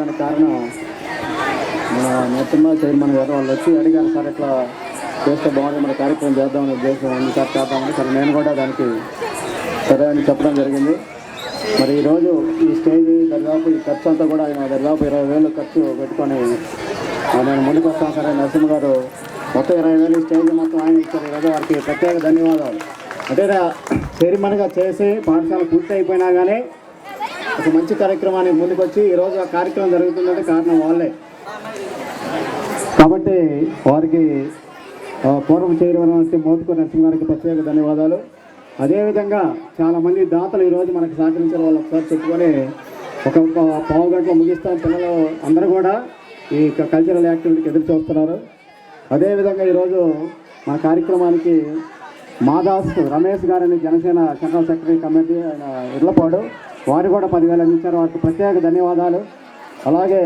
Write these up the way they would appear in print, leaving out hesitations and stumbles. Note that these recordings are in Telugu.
దానికి కారణం మన నరసింహ చైర్మన్ గారు వాళ్ళు వచ్చి అడిగారు, సార్ ఇట్లా చేస్తే బాగుంది, మన కార్యక్రమం చేద్దామని ఉద్దేశం ఉంది సార్, చేద్దామని. సరే నేను కూడా దానికి సరే అని చెప్పడం జరిగింది. మరి ఈరోజు ఈ స్టేజ్ దాదాపు ఈ ఖర్చు అంతా కూడా ఆయన దాదాపు 20,000 ఖర్చు పెట్టుకొని నేను ముందుకు వస్తాను. సరే నరసింహ గారు మొత్తం 20,000 స్టేజ్ మొత్తం ఆయన ఇచ్చారు. ఈరోజు వారికి ప్రత్యేక ధన్యవాదాలు. అంటే చైర్మన్గా చేసి పాఠశాల పూర్తి అయిపోయినా కానీ ఒక మంచి కార్యక్రమానికి ముందుకు వచ్చి ఈరోజు ఆ కార్యక్రమం జరుగుతుందంటే కారణం వాళ్ళే. కాబట్టి వారికి పూర్వం చైర్మన్ మోతుకూరి నరసింహ గారికి ప్రత్యేక ధన్యవాదాలు. అదేవిధంగా చాలామంది దాతలు ఈరోజు మనకు సహకరించిన వాళ్ళు ఒకసారి చెప్పుకొని ఒక పావు గంటలో ముగిస్తాం. పిల్లలు అందరూ కూడా ఈ కల్చరల్ యాక్టివిటీకి ఎదురు చూస్తున్నారు. అదేవిధంగా ఈరోజు మా కార్యక్రమానికి మాదాస్ రమేష్ గారని జనసేన జనరల్ సెక్రటరీ కమిటీ ఆయన ఇర్లపాడు వారు కూడా 10,000 అందించారు. వారికి ప్రత్యేక ధన్యవాదాలు. అలాగే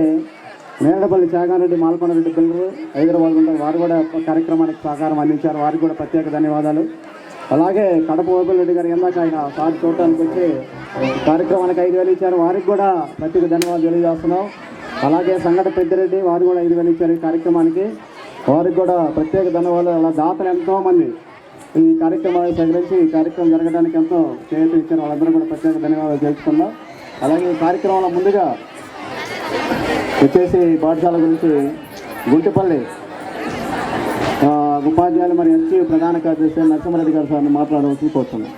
నేరడపల్లి త్యాగారెడ్డి మాల్కొండరెడ్డి పిల్లలు హైదరాబాద్ ఉంటారు, వారు కూడా కార్యక్రమానికి సహకారం అందించారు. వారికి కూడా ప్రత్యేక ధన్యవాదాలు. అలాగే కడప ఓపిరెడ్డి గారు ఎందాక ఆయన సార్ చూడటానికి వచ్చి కార్యక్రమానికి 5,000 ఇచ్చారు, వారికి కూడా ప్రత్యేక ధన్యవాదాలు తెలియజేస్తున్నాం. అలాగే సంగట పెద్దిరెడ్డి వారు కూడా 5,000 ఇచ్చారు ఈ కార్యక్రమానికి, వారికి కూడా ప్రత్యేక ధన్యవాదాలు. అలా దాతలు ఎంతోమంది ఈ కార్యక్రమాన్ని సహకరించి ఈ కార్యక్రమం జరగడానికి ఎంతో చేయూత ఇచ్చారు, వాళ్ళందరూ కూడా ప్రత్యేక ధన్యవాదాలు తెలుసుకుందాం. అలాగే ఈ కార్యక్రమంలో ముందుగా వచ్చేసి పాఠశాల గురించి గుంటిపల్లి ఉపాధ్యాయులు మరి ఎస్సీ ప్రధాన కార్యదర్శి నరసింహారెడ్డి గారు సార్ని మాట్లాడవలసి కోరుతున్నాం.